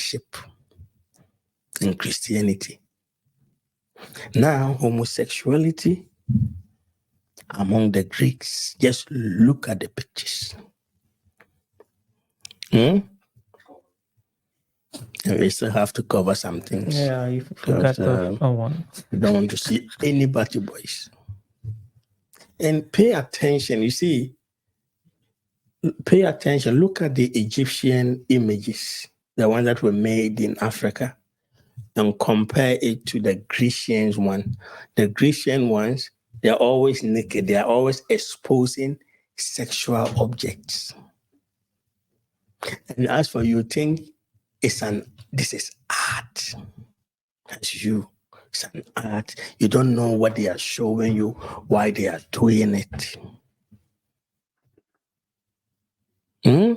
worship in Christianity. Now, homosexuality among the Greeks, just look at the pictures. And we still have to cover some things. Yeah, you forgot one. We don't want to see anybody boys. And pay attention, you see, pay attention. Look at the Egyptian images, the ones that were made in Africa, and compare it to the Grecian one. The Grecian ones, they're always naked. They are always exposing sexual objects. And as for you think this is art. That's you. It's an art. You don't know what they are showing you, why they are doing it. And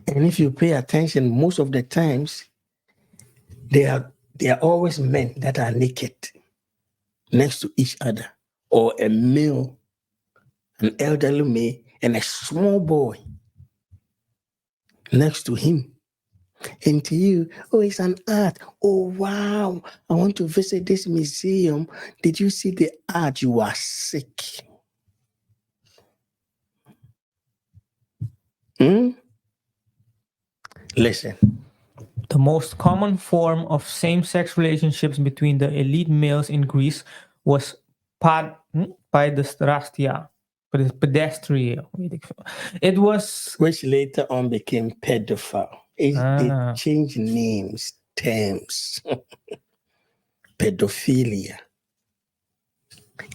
if you pay attention, most of the times, they are always men that are naked next to each other, or a male, an elderly male, and a small boy next to him. And to you, oh, it's an art. Oh, wow, I want to visit this museum. Did you see the art? You are sick. Listen. The most common form of same-sex relationships between the elite males in Greece was paiderastia. It was... Which later on became pedophile. It changed names, terms. Pedophilia.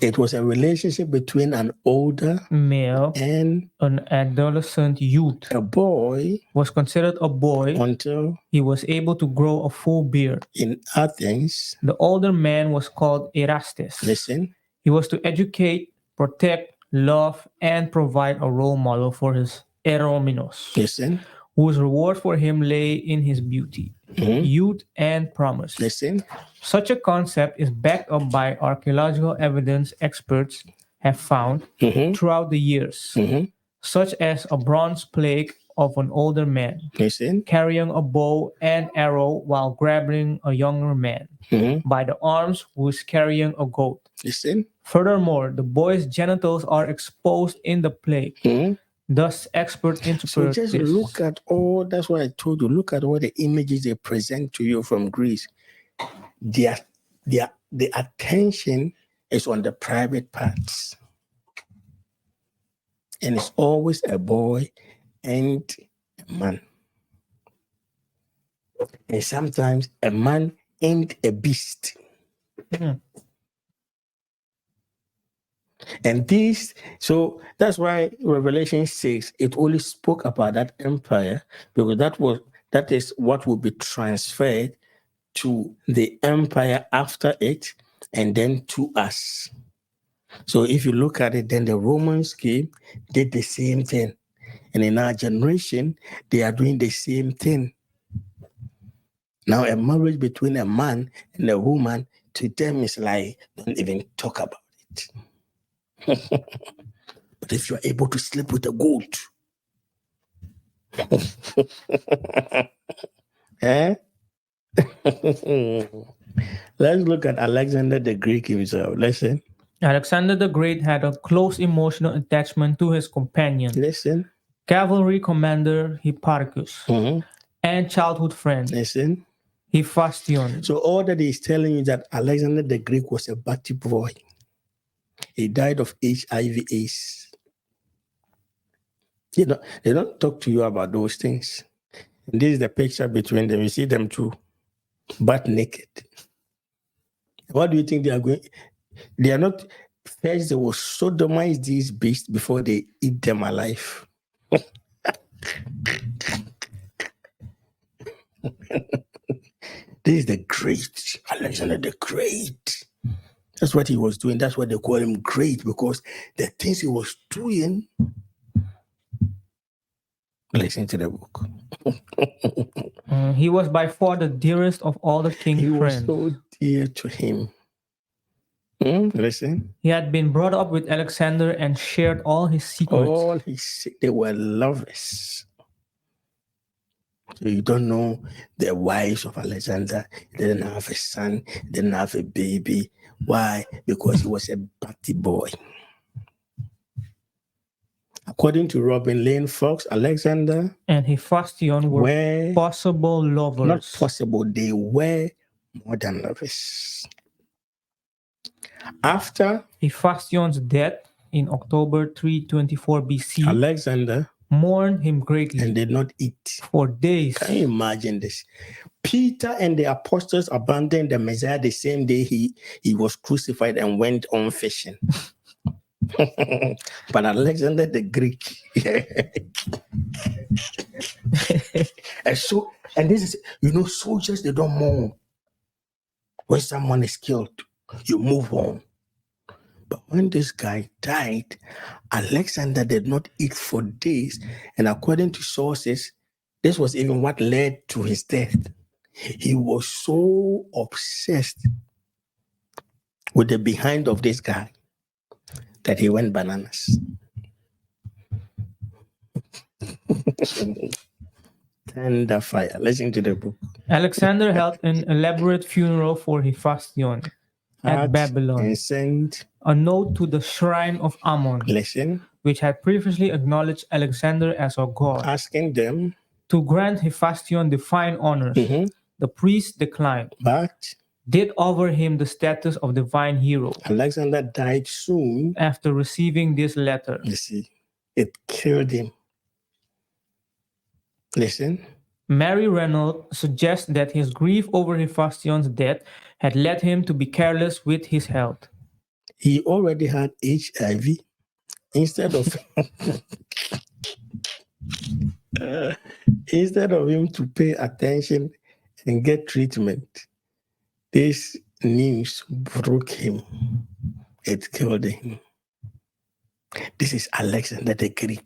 It was a relationship between an older male and an adolescent youth. A boy was considered a boy until he was able to grow a full beard. In Athens, the older man was called Erastes. Listen. He was to educate, protect, love, and provide a role model for his eromenos. Listen. Whose reward for him lay in his beauty, youth, and promise. Listen. Such a concept is backed up by archaeological evidence experts have found throughout the years, such as a bronze plaque of an older man carrying a bow and arrow while grabbing a younger man by the arms who is carrying a goat. Listen. Furthermore, the boy's genitals are exposed in the plaque. Thus, experts interpret So just this. look at all, that's what I told you, look at all the images they present to you from Greece. The attention is on the private parts. And it's always a boy and a man. And sometimes a man and a beast. And this, so that's why Revelation 6, it only spoke about that empire, because that is what will be transferred to the empire after it, and then to us. So if you look at it, then the Romans came, did the same thing. And in our generation, they are doing the same thing. Now, a marriage between a man and a woman, to them is like, don't even talk about it. But if you are able to sleep with a goat, let's look at Alexander the Greek himself. Listen. Alexander the Great had a close emotional attachment to his companion. Listen. Cavalry commander Hipparchus and childhood friend. Listen. Hephaestion. So all that he's telling you that Alexander the Greek was a batty boy. He died of HIV/AIDS. You know, they don't talk to you about those things. And this is the picture between them. You see them two, butt naked. What do you think they are going? They are not. First, they will sodomize these beasts before they eat them alive. This is the great Alexander the Great. That's what he was doing. That's why they call him great, because the things he was doing. Listen to the book. He was by far the dearest of all the king's friends. He was so dear to him. Listen. He had been brought up with Alexander and shared all his secrets. They were lovers. So you don't know the wives of Alexander. He didn't have a son, he didn't have a baby. Why? Because he was a batty boy. According to Robin Lane Fox, Alexander and Hephaestion were possible lovers. Not possible, they were more than lovers. After Hephaestion's death in October 324 BC, Alexander mourned him greatly and did not eat for days. Can you imagine this? Peter and the apostles abandoned the Messiah the same day he was crucified and went on fishing. But Alexander the Greek. and this is, soldiers, they don't mourn. When someone is killed, you move on. But when this guy died, Alexander did not eat for days. And according to sources, this was even what led to his death. He was so obsessed with the behind of this guy that he went bananas. Tender fire. Listen to the book. Alexander held an elaborate funeral for Hephaestion at Babylon. And sent a note to the shrine of Ammon, which had previously acknowledged Alexander as a god, asking them to grant Hephaestion divine honors. The priest declined, but did offer him the status of divine hero. Alexander died soon after receiving this letter. You see, it killed him. Listen. Mary Reynolds suggests that his grief over Hephaestion's death had led him to be careless with his health. He already had HIV. Instead of him to pay attention and get treatment, this news broke him. It killed him. This is Alexander the Greek.